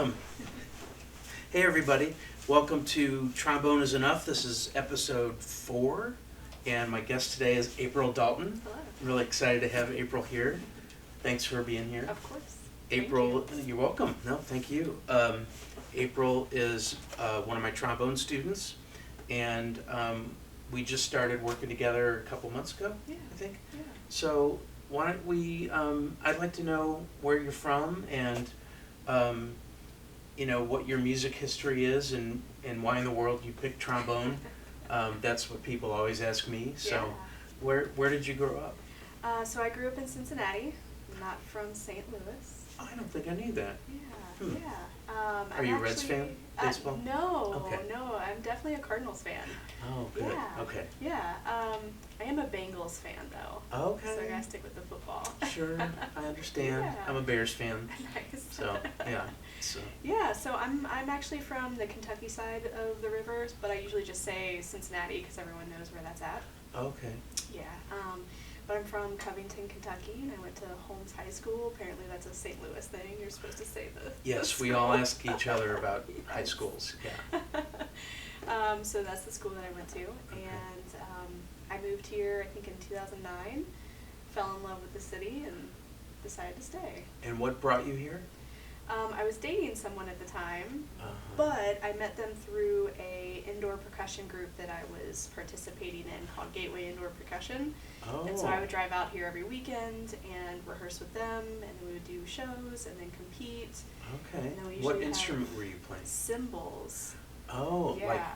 Um, hey everybody, welcome to Trombone Is Enough. This is episode 4, and my guest today is April Dalton. Hello. I'm really excited to have April here. Thanks for being here. Of course. April, you're welcome. No, thank you. April is one of my trombone students, and we just started working together a couple months ago, I think. Yeah. So why don't we, I'd like to know where you're from and what your music history is and why in the world you picked trombone. That's what people always ask me. So Yeah. where did you grow up? So I grew up in Cincinnati, not from St. Louis. Oh, I don't think I knew that. Yeah. Are you a Reds fan? Baseball? No, Okay. no. I'm definitely a Cardinals fan. Oh, good. Yeah. Okay. Yeah. I am a Bengals fan though. Okay. So I gotta stick with the football. Sure, I understand. Yeah. I'm a Bears fan. Nice. So, yeah. So. Yeah, so I'm actually from the Kentucky side of the rivers, but I usually just say Cincinnati because everyone knows where that's at. Okay. Yeah, but I'm from Covington, Kentucky, and I went to Holmes High School. Apparently that's a St. Louis thing. You're supposed to say the Yes, the we all school. ask each other about high schools. Yeah. So that's the school that I went to, and I moved here, I think in 2009, fell in love with the city, and decided to stay. And what brought you here? I was dating someone at the time, Uh-huh. but I met them through a indoor percussion group that I was participating in called Gateway Indoor Percussion. Oh. And so I would drive out here every weekend and rehearse with them, and then we would do shows and then compete. Okay. And then we What usually instrument have were you playing? cymbals. Oh, Yeah.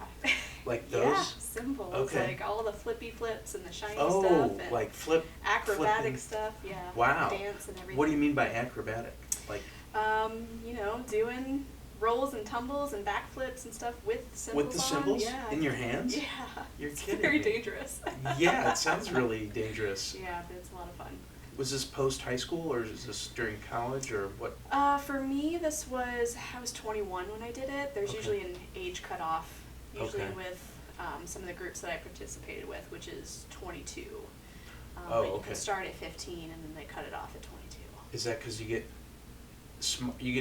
like those? Yeah, cymbals. Okay. Like all the flippy flips and the shiny Oh, stuff. And like acrobatic flipping. stuff, yeah. Wow. Dance and everything. What do you mean by acrobatic? Like Doing rolls and tumbles and backflips and stuff with cymbals with the on. cymbals Yeah. in your hands? Yeah. You're It's kidding very me. dangerous. Yeah, it sounds really dangerous. Yeah, but it's a lot of fun. Was this post high school or is this during college or what? For me, I was 21 when I did it. There's Okay. usually an age cutoff, usually Okay. with some of the groups that I participated with, which is 22. Oh, but you okay. can start at 15 and then they cut it off at 22. Is that because you get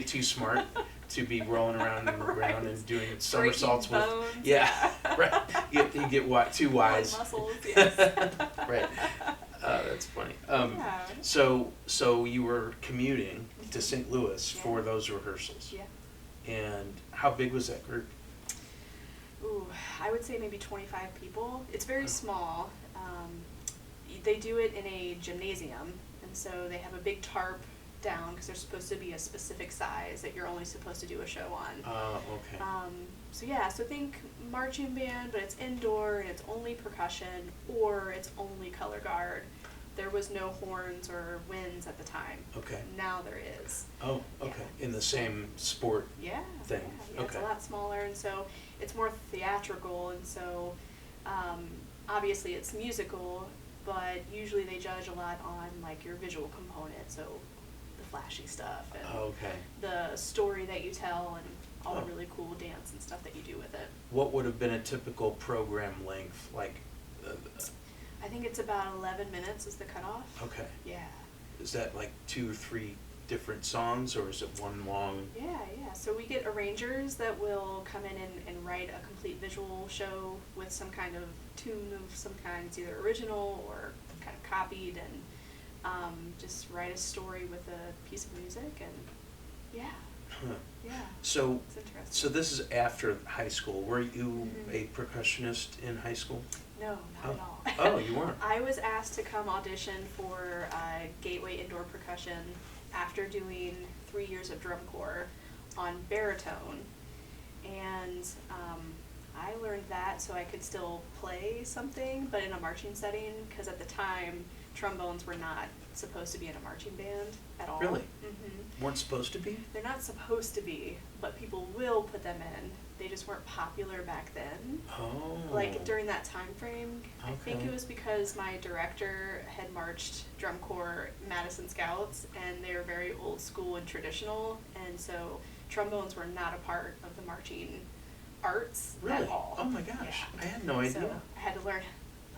too smart to be rolling around and Right. around and doing somersaults Breaking with? bones, Yeah, right. You get too wise. Pulling muscles, yes. Right. That's funny. Yeah. So you were commuting to St. Louis Yeah. for those rehearsals. Yeah. And how big was that group? Ooh, I would say maybe 25 people. It's very Oh. small. They do it in a gymnasium, and so they have a big tarp down because they're supposed to be a specific size that you're only supposed to do a show on. Okay. So think marching band, but it's indoor and it's only percussion or it's only color guard. There was no horns or winds at the time. Okay. Now there is. Oh, okay. In the same sport. Yeah. Thing. Yeah, it's a Okay. lot smaller, and so it's more theatrical, and so obviously it's musical, but usually they judge a lot on like your visual component, so the flashy stuff and Okay. the story that you tell and all Oh. the really cool dance and stuff that you do with it. What would have been a typical program length? Like, I think it's about 11 minutes is the cutoff. okay. Yeah. Is that like 2 or 3 different songs, or is it one long? Yeah. So we get arrangers that will come in and write a complete visual show with some kind of tune of some kind. It's either original or kind of copied, and just write a story with a piece of music, and yeah. Huh. Yeah. So, It's interesting. so this is after high school. Were you Mhm. a percussionist in high school? No, not at all. Oh, you weren't? I was asked to come audition for Gateway Indoor Percussion after doing 3 years of drum corps on baritone, and I learned that so I could still play something, but in a marching setting, because at the time trombones were not supposed to be in a marching band at all. Really? Mm-hmm. Weren't supposed to be? They're not supposed to be, but people will put them in. They just weren't popular back then. Oh. Like during that time frame, I think Okay. it was because my director had marched drum corps Madison Scouts, and they were very old school and traditional, and so trombones were not a part of the marching arts Really? at all. Oh my gosh, Yeah. I had no idea. So I had to learn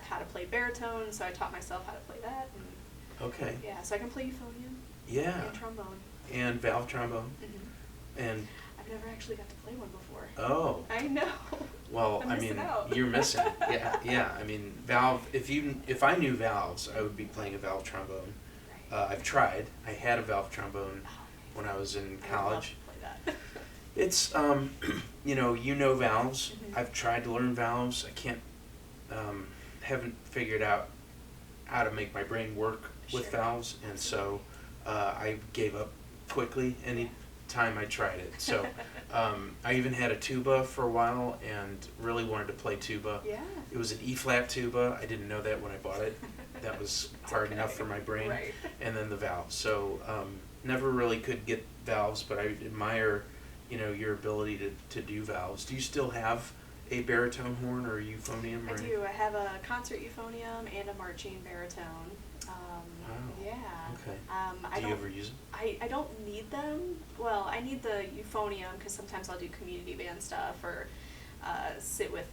how to play baritone, so I taught myself how to play that. And Okay. yeah, so I can play euphonium Yeah. and trombone. And valve trombone. Mm-hmm. And I've I've never actually got to play one before. Oh. I know. Well, I'm I missing mean, out. you're missing. Yeah. I mean, valve. If I knew valves, I would be playing a valve trombone. Right. I've tried. I had a valve trombone when I was in I would love college. to play that. It's you know valves. Mhm. I've tried to learn valves. I can't. Haven't figured out how to make my brain work with Sure. valves, and so I gave up quickly any time I tried it. So I even had a tuba for a while and really wanted to play tuba. Yeah. It was an E-flat tuba. I didn't know that when I bought it. That was hard enough for my brain. Right. And then the valves. So never really could get valves, but I admire, your ability to do valves. Do you still have a baritone horn or a euphonium? I Or do. I have a concert euphonium and a marching baritone. Wow. Yeah. Okay. I Do you don't. ever use them? I don't need them. Well, I need the euphonium because sometimes I'll do community band stuff or sit with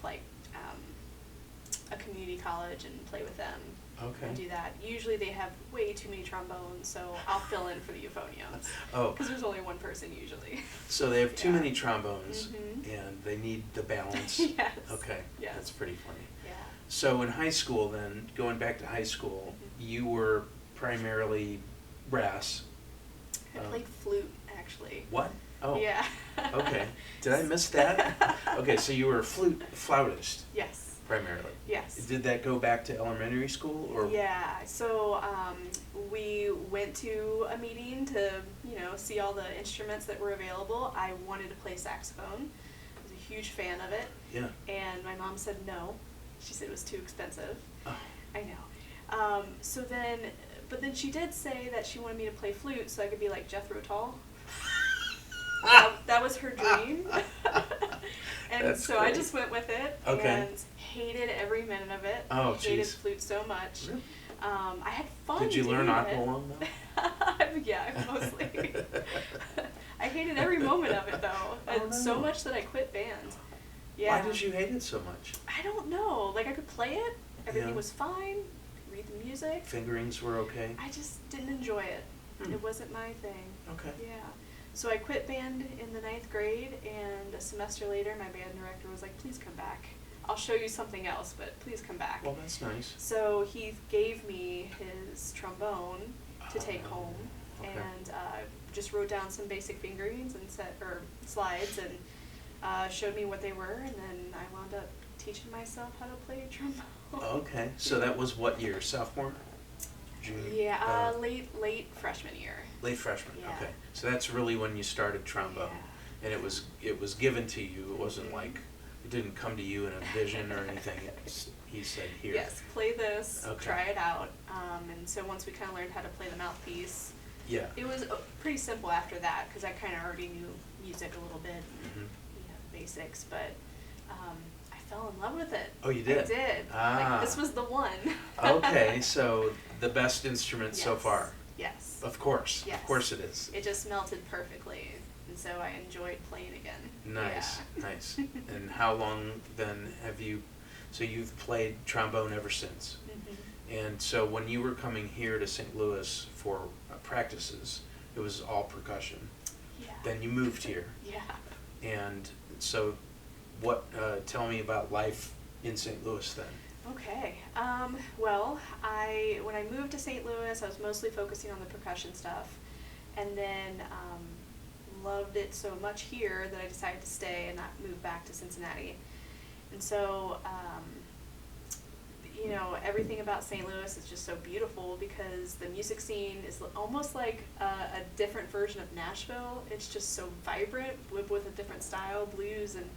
a community college and play with them. Okay. And do that. Usually they have way too many trombones, so I'll fill in for the euphoniums. Oh. Because there's only one person usually. So they have too Yeah. many trombones, Mhm. and they need the balance. Yes. Okay. Yes. That's pretty funny. Yeah. So in high school, then going back to high school, Mhm. you were primarily brass. I played flute actually. What? Oh. Yeah. Okay. Did I miss that? Okay, so you were a flautist Yes. primarily. Yes. Did that go back to elementary school or? Yeah, so we went to a meeting to, see all the instruments that were available. I wanted to play saxophone. I was a huge fan of it. Yeah. And my mom said no. She said it was too expensive. Oh. I know. But then she did say that she wanted me to play flute so I could be like Jethro Tull. That was her dream. And That's so I great. just went with it Okay. and hated every minute of it. Oh, hated jeez. flute so much. Really? I had fun. Did you learn doing aqualung it. though? Yeah, mostly. I hated every moment of it though, and so no. much that I quit band. Yeah. Why did you hate it so much? I don't know. Like I could play it, everything Yeah. was fine, read the music. Fingerings were okay? I just didn't enjoy it. Hmm. It wasn't my thing. Okay. Yeah. So I quit band in the 9th grade, and a semester later, my band director was like, "Please come back. I'll show you something else, but please come back." Well, that's nice. So he gave me his trombone to take Oh, home, okay. and just wrote down some basic fingerings and slides, and showed me what they were, and then I wound up teaching myself how to play trombone. Okay. So that was what year? Sophomore? Junior? Yeah, late freshman year. Late freshman. Yeah. Okay. So that's really when you started trombone. Yeah. And it was given to you. It wasn't Mhm. like it didn't come to you in a vision or anything. He said, "Here." Yes, play this, Okay. try it out. And so once we kind of learned how to play the mouthpiece, Yeah. it was pretty simple after that because I kind of already knew music a little bit, Mhm. basics, but I fell in love with it. Oh, you did? I did. Ah. Like, this was the one. Okay, so the best instrument so Yes. far. Yes. Of course. Yes. Of course it is. It just melted perfectly, and so I enjoyed playing again. Nice. Yeah. Nice. And how long then have you so you've played trombone ever since? Mhm. And so when you were coming here to St. Louis for practices, it was all percussion. Yeah. Then you moved here. Yeah. And so tell me about life in St. Louis then. Okay. Well, when I moved to St. Louis, I was mostly focusing on the percussion stuff, and then loved it so much here that I decided to stay and not move back to Cincinnati. And so, everything about St. Louis is just so beautiful because the music scene is almost like a different version of Nashville. It's just so vibrant with a different style, blues and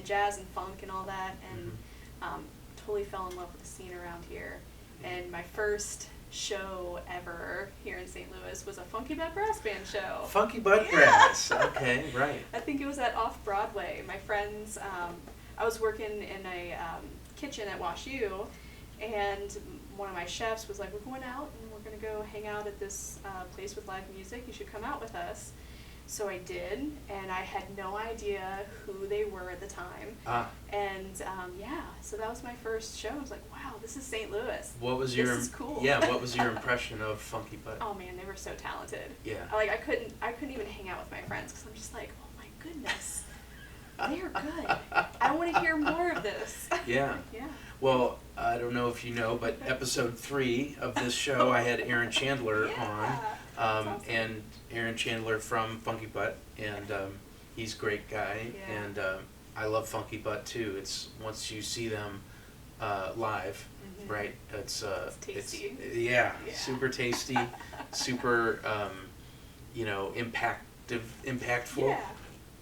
jazz and funk and all that, and totally fell in love with the scene around here. And my first show ever here in St. Louis was a Funky Butt Brass Band show. Funky Butt Yeah. Brass. Okay, right. I think it was at Off-Broadway. My friends, I was working in a kitchen at Wash U, and one of my chefs was like, "We're going out and we're going to go hang out at this place with live music. You should come out with us." So I did, and I had no idea who they were at the time. And so that was my first show. I was like, "Wow, this is St. Louis. What was This is cool." Yeah, what was your impression of Funky Butt? Oh man, they were so talented. Yeah. I couldn't even hang out with my friends because I'm just like, oh my goodness, good. I want to hear more of this. Yeah. Yeah. Well, I don't know if you know, but episode 3 of this show, I had Aaron Chandler Yeah, on, that's awesome. and Aaron Chandler from Funky Butt, and he's a great guy, Yeah. and I love Funky Butt too. It's once you see them live, Mhm. right? It's tasty. Yeah, Yeah. super tasty, super impactful. Yeah,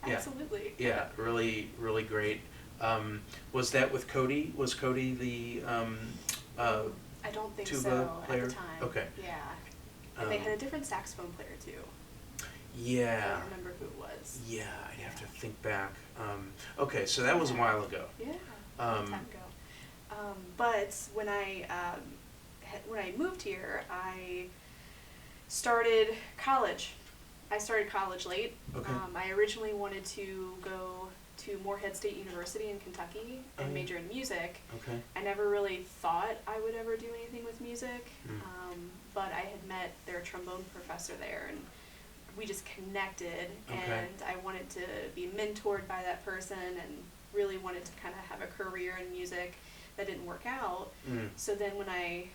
Yeah. absolutely. Yeah, really, really great. Was that with Cody? Was Cody the I don't think tuba so player? at the time. Okay. Yeah. And they had a different saxophone player too. I Yeah. don't remember who it was. Yeah, I'd have to think back. Okay, so that was a while ago. Yeah, a long time ago. But when I moved here, I started college. I started college late. Okay. I originally wanted to go to Morehead State University in Kentucky and yeah. major in music. Okay. I never really thought I would ever do anything with music, Mm. but I had met their trombone professor there, and we just connected, Okay. and I wanted to be mentored by that person and really wanted to kind of have a career in music. That didn't work out. Mm. So then when I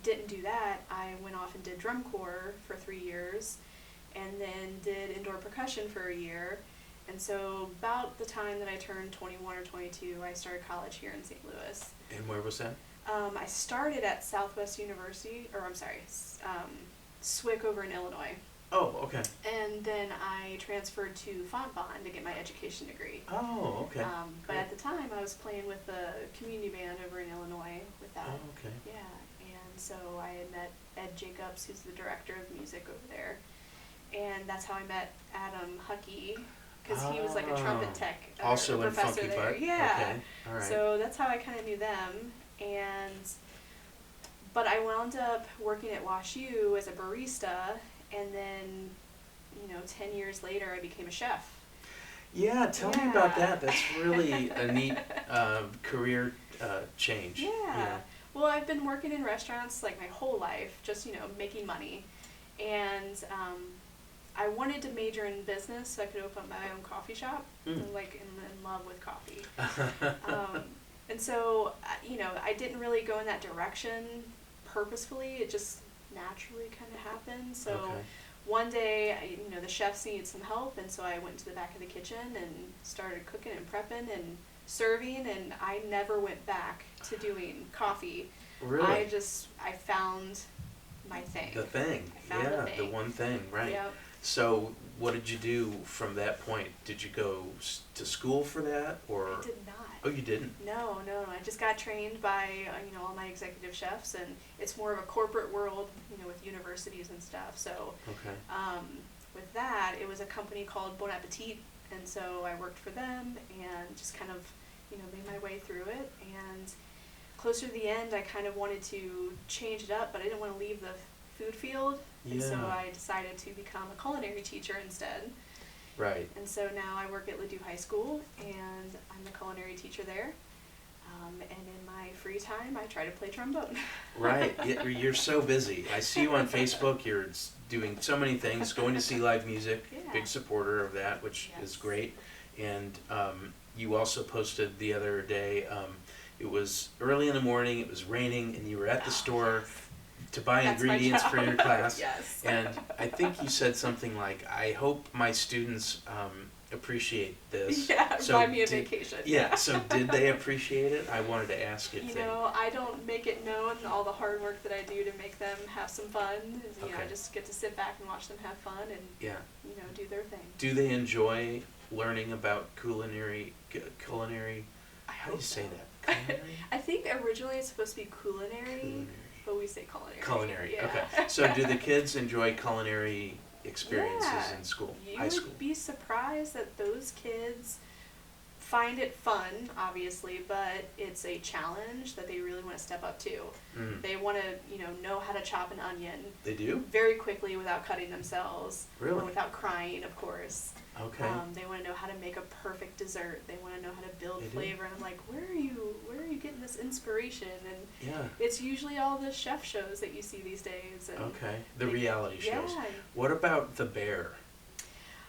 didn't do that, I went off and did drum corps for 3 years, and then did indoor percussion for a year. And so about the time that I turned 21 or 22, I started college here in St. Louis. And where was that? I started at Southwest University, SWIC over in Illinois. Oh, okay. And then I transferred to Fontbonne to get my education degree. Oh, okay. But Great. at the time, I was playing with the community band over in Illinois with that. Oh, okay. Yeah, and so I had met Ed Jacobs, who's the director of music over there. And that's how I met Adam Huckey, because he was like a trumpet tech Also a in professor Funky there. Butt? Yeah. Okay, all right. So that's how I kind of knew them. But I wound up working at WashU as a barista, and then, 10 years later, I became a chef. Yeah, tell me about Yeah. that. That's really a neat career change. Yeah. Well, I've been working in restaurants like my whole life, just, making money. And I wanted to major in business so I could open my own coffee shop. Mm. I'm like in love with coffee. And so, I didn't really go in that direction purposefully. It just naturally kind of happened. So Okay. one day, the chefs needed some help, and so I went to the back of the kitchen and started cooking and prepping and serving, and I never went back to doing coffee. Really? I found my thing. The thing. I found Yeah, the thing. one thing, right. Yep. So what did you do from that point? Did you go to school for that, or? I did not. Oh, you didn't? No. I just got trained by, all my executive chefs, and it's more of a corporate world, with universities and stuff. So, Okay. with that, it was a company called Bon Appetit, and so I worked for them and just kind of, made my way through it. And closer to the end, I kind of wanted to change it up, but I didn't want to leave the food field. And so Yeah. I decided to become a culinary teacher instead. Right. And so now I work at Ladue High School, and I'm the culinary teacher there. And in my free time, I try to play trombone. Right. You're so busy. I see you on Facebook. You're doing so many things, going to see live music, Yeah. big supporter of that, which is Yes. great. And you also posted the other day, it was early in the morning, it was raining, and you were at the store to buy That's my ingredients for job. your class. Yes. And I think you said something like, I hope my students appreciate this. Yeah, So buy me a did- vacation. Yeah, so did they appreciate it? I wanted to ask if they... I don't make it known all the hard work that I do to make them have some fun. I Okay. just get to sit back and watch them have fun and, Yeah. do their thing. Do they enjoy learning about culinary? How do you say that? Culinary? I think originally it's supposed to be culinary, Culinary. but we say culinary. Culinary. Yeah. Okay. So do the kids enjoy culinary experiences Yeah. in school? You High would school. be surprised that those kids find it fun, obviously, but it's a challenge that they really want to step up to. Mm. They want to, know how to chop an onion They do? very quickly without cutting themselves. Really? Or without crying, of course. Okay. They want to know how to make a perfect dessert. They want to know how to build They do. flavor. And I'm like, where are you getting this inspiration? And Yeah. it's usually all the chef shows that you see these days. And Okay. The reality shows. Yeah. What about The Bear?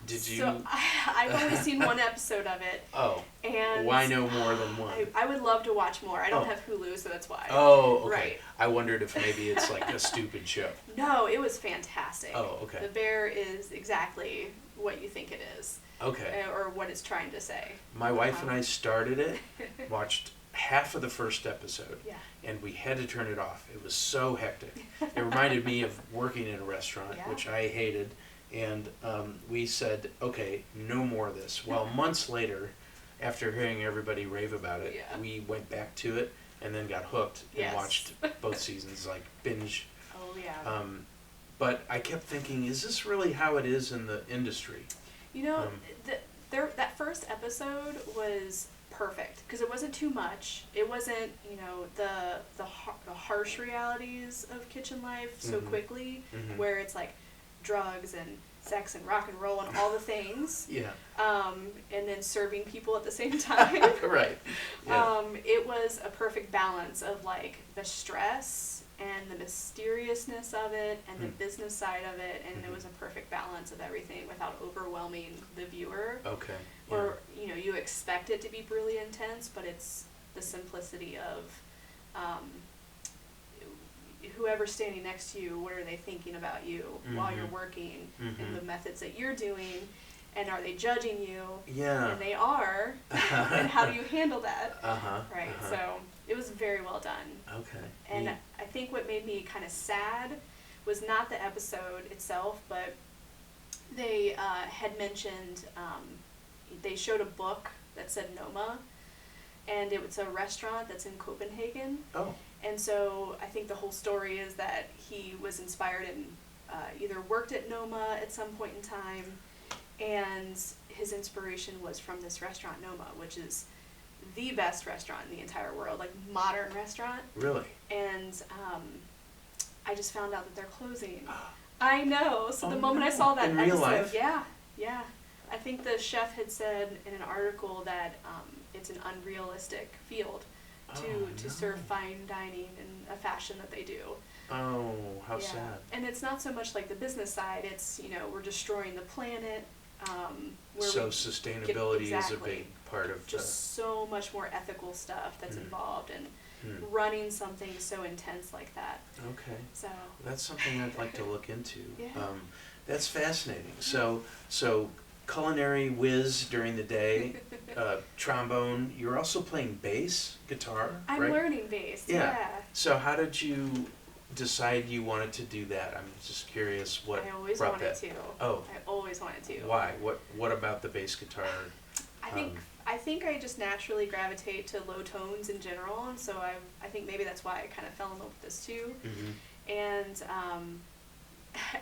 Did you? So I've only seen one episode of it. Oh. And why no more than one? I would love to watch more. I don't have Hulu, so that's why. Oh, okay. Right. I wondered if maybe it's like a stupid show. No, it was fantastic. Oh, okay. The bear is exactly what you think it is. Okay. Or what it's trying to say. My wife and I started it, watched half of the first episode, Yeah. and we had to turn it off. It was so hectic. It reminded me of working in a restaurant, Yeah. which I hated, and we said, okay, no more of this. Well, months later, after hearing everybody rave about it, Yeah. we went back to it and then got hooked and Yes. watched both seasons, like binge. Oh, yeah. But I kept thinking, is this really how it is in the industry? You know, that first episode was perfect because it wasn't too much. It wasn't, you know, the harsh realities of kitchen life so quickly, where it's like drugs and sex and rock and roll and all the things. Yeah. And then serving people at the same time. Right. Yeah. It was a perfect balance of like the stress and the mysteriousness of it and the business side of it, and it was a perfect balance of everything without overwhelming the viewer. Okay. Yeah. Or, you know, you expect it to be really intense, but it's the simplicity of whoever's standing next to you, what are they thinking about you while you're working, and the methods that you're doing, and are they judging you? Yeah. And they are. And how do you handle that? Right. Uh-huh. So it was very well done. Okay. And Neat. I think what made me kind of sad was not the episode itself, but they had mentioned, they showed a book that said Noma, and it was a restaurant that's in Copenhagen. Oh. And so I think the whole story is that he was inspired and either worked at Noma at some point in time, and his inspiration was from this restaurant Noma, which is the best restaurant in the entire world, like modern restaurant. Really? And I just found out that they're closing. I know. So the Oh, moment I no. saw that In episode, real life? yeah. I think the chef had said in an article that it's an unrealistic field to serve fine dining in a fashion that they do. Oh, how Yeah. sad. And it's not so much like the business side. It's, you know, we're destroying the planet. Where So we sustainability is a exactly. big part of just so much more ethical stuff that's involved in running something so intense like that. Okay. So That's something I'd like to look into. Yeah. That's fascinating. So culinary whiz during the day, trombone. You're also playing bass, guitar, I'm right? learning bass. Yeah. Yeah. So how did you decide you wanted to do that? I'm just curious what I always brought wanted that. to. Oh. I always wanted to. Why? What about the bass guitar? I think I just naturally gravitate to low tones in general, and so I think maybe that's why I kind of fell in love with this too. And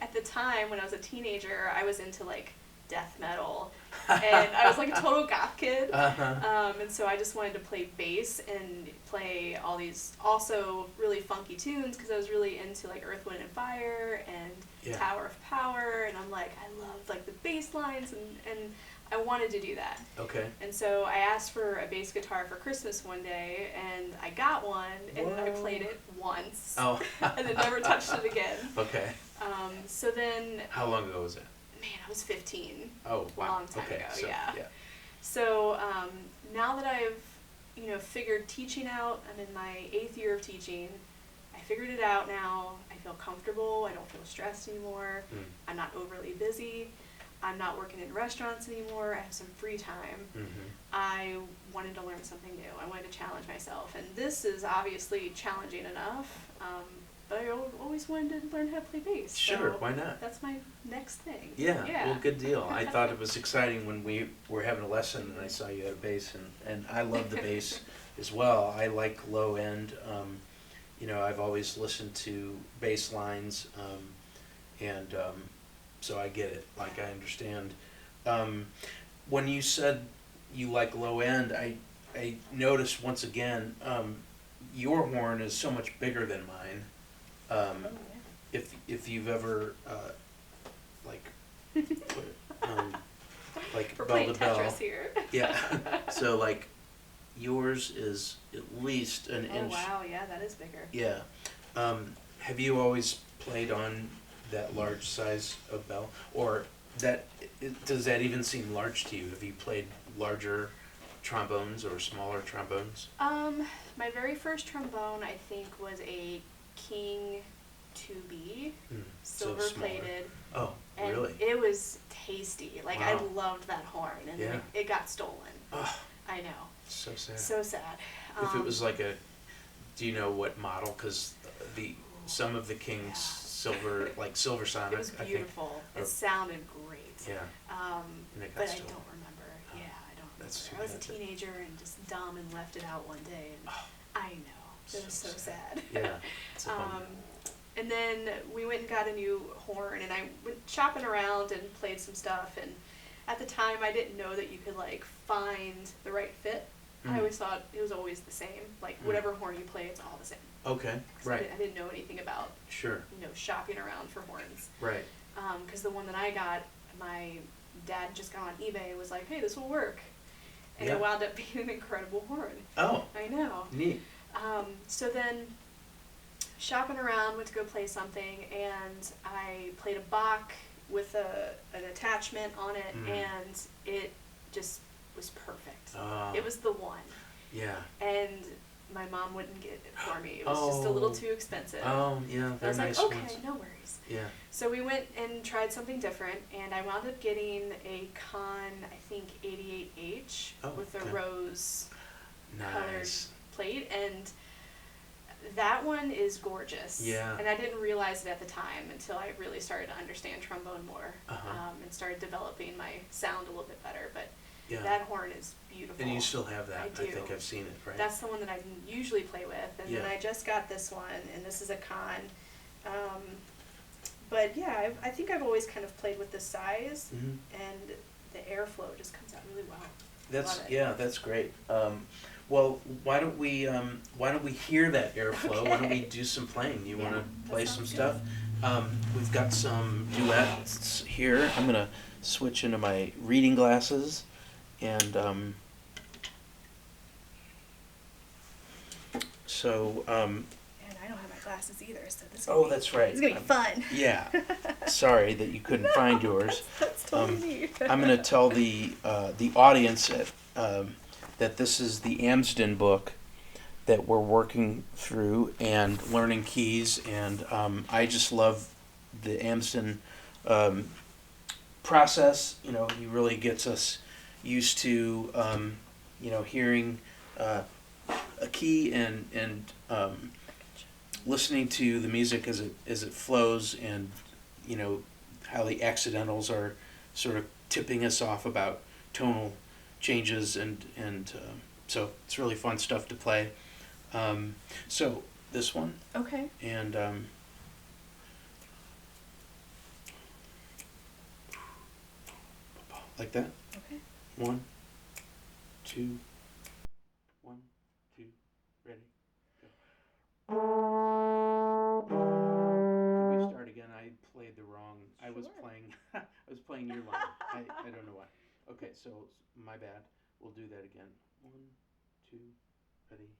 at the time when I was a teenager, I was into like death metal, and I was like a total goth kid. And so I just wanted to play bass and play all these also really funky tunes because I was really into like Earth, Wind and Fire and Tower of Power, and I'm like, I love like the bass lines, and I wanted to do that. Okay. And so I asked for a bass guitar for Christmas one day, and I got one, and I played it once. Oh. And then never touched it again. Okay. So then, How long ago was that? man, I was 15. Oh, wow. Long time okay. ago, So, yeah. So now that I've, you know, figured teaching out, I'm in my 8th year of teaching. I figured it out now. I feel comfortable. I don't feel stressed anymore. I'm not overly busy. I'm not working in restaurants anymore. I have some free time. I wanted to learn something new. I wanted to challenge myself. And this is obviously challenging enough, but I always wanted to learn how to play bass. Sure, so why not? That's my next thing. Yeah, well, good deal. I thought it was exciting when we were having a lesson and I saw you had a bass, and I love the bass as well. I like low end. You know, I've always listened to bass lines, and so I get it. Like, I understand. When you said you like low end, I noticed once again, your horn is so much bigger than mine. If you've ever like We're bell playing to bell, Tetris here. yeah. So like yours is at least an inch. Oh wow, yeah, that is bigger. Yeah. Have you always played on that large size of bell, or does that even seem large to you? Have you played larger trombones or smaller trombones? My very first trombone, I think, was a King 2B, So silver smaller. plated. Oh, And really? it was tasty. Like, I Wow. loved that horn, and Yeah. it got stolen. Oh, I know. so sad. So sad. If it was like do you know what model? Because some of the King's silver, like Silver Sonic, It was I think. beautiful. It sounded great. Yeah. And it got But I stolen. don't remember. Yeah, I don't remember. That's too I was a bad. teenager and just dumb and left it out one day, and I know. It was so sad. Yeah. It's a bummer. And then we went and got a new horn, and I went shopping around and played some stuff. And at the time, I didn't know that you could like find the right fit. I always thought it was always the same. Like whatever horn you play, it's all the same. Okay. Right. I didn't know anything about Sure. shopping around for horns. Right. Because the one that I got, my dad just got on eBay and was like, "Hey, this will work," and it wound up being an incredible horn. Oh. I know. Neat. So then, shopping around, went to go play something, and I played a Bach with an attachment on it, and it just was perfect. It was the one. Yeah. And my mom wouldn't get it for me. It was just a little too expensive. Oh, yeah, I they're was nice like, ones. okay, no worries. Yeah. So we went and tried something different, and I wound up getting a Con, I think 88H with a rose colored Nice. plate, and that one is gorgeous. Yeah. And I didn't realize it at the time until I really started to understand trombone more, and started developing my sound a little bit better. But Yeah. that horn is beautiful. And you still have that. I do. I think I've seen it, right? That's the one that I usually play with, and then Yeah. I just got this one, and this is a Con. But yeah, I think I've always kind of played with the size, and the airflow just comes out really well. That's great. Well, why don't we hear that airflow? Okay. Why don't we do some playing? You want Yeah, to that play some sounds stuff? We've got some duets here. I'm gonna switch into my reading glasses, and so. And I don't have my glasses either, so this. That's right. It's gonna be fun. Yeah. Sorry that you couldn't find yours. That's totally neat. I'm going to tell the audience that this is the Amsden book that we're working through and learning keys, and I just love the Amsden process. You know, he really gets us used to hearing a key and listening to the music as it flows, and how the accidentals are sort of tipping us off about tonal changes, and so it's really fun stuff to play. So this one, Okay. and like that. Okay. 1, 2, 1, 2, ready, go. Could we start again? I played the wrong. I was playing. I was playing your line. I don't know why. Okay, so my bad. We'll do that again. 1, 2, ready.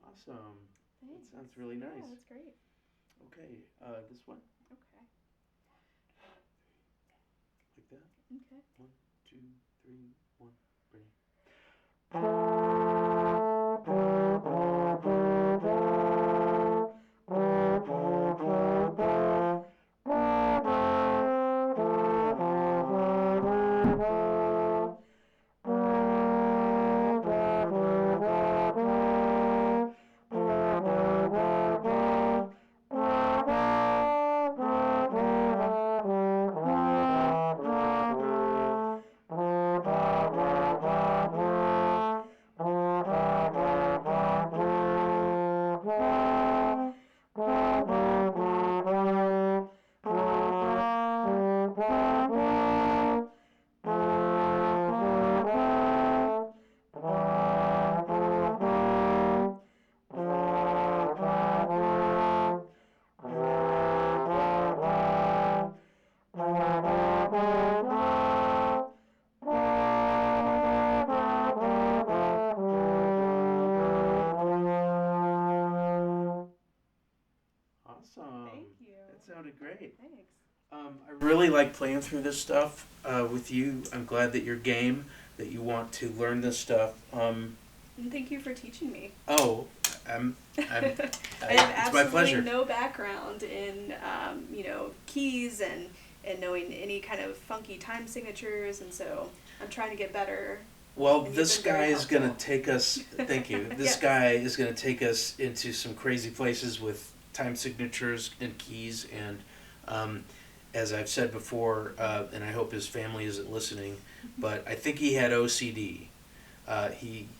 Awesome. Thanks. That sounds really nice. Yeah, that's great. Okay, this one, Okay. like that. Okay. 1, 2, 3, 1, ready. Awesome. Thank you. That sounded great. Thanks. I really like playing through this stuff with you. I'm glad that you're game, that you want to learn this stuff. And thank you for teaching me. Oh, I'm I have it's my absolutely pleasure. no background in, keys and knowing any kind of funky time signatures, and so I'm trying to get better. Well, And you've this been very guy is going to helpful. take us, thank you, this Yes. guy is going to take us into some crazy places with time signatures and keys. And as I've said before, and I hope his family isn't listening, but I think he had OCD.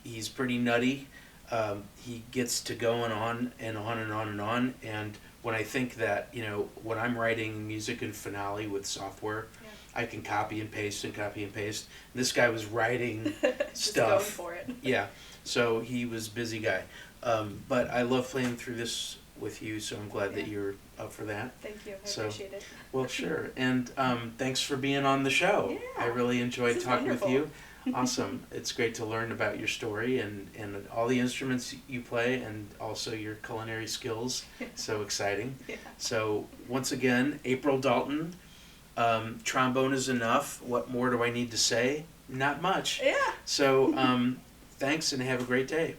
He's pretty nutty. He gets to going on and on and on and on. And when I think that, when I'm writing music in Finale with software, Yeah. I can copy and paste and copy and paste. This guy was writing Just stuff. going for it. Yeah, so he was a busy guy. But I love playing through this with you, so I'm glad that Yeah. you're up for that. Thank you. I So, appreciate it. Well, sure. And thanks for being on the show. Yeah. I really enjoyed This is talking with wonderful. you. Awesome. It's great to learn about your story and all the instruments you play and also your culinary skills. So exciting. Yeah. So once again, April Dalton, Trombone Is Enough. What more do I need to say? Not much. Yeah. So thanks and have a great day.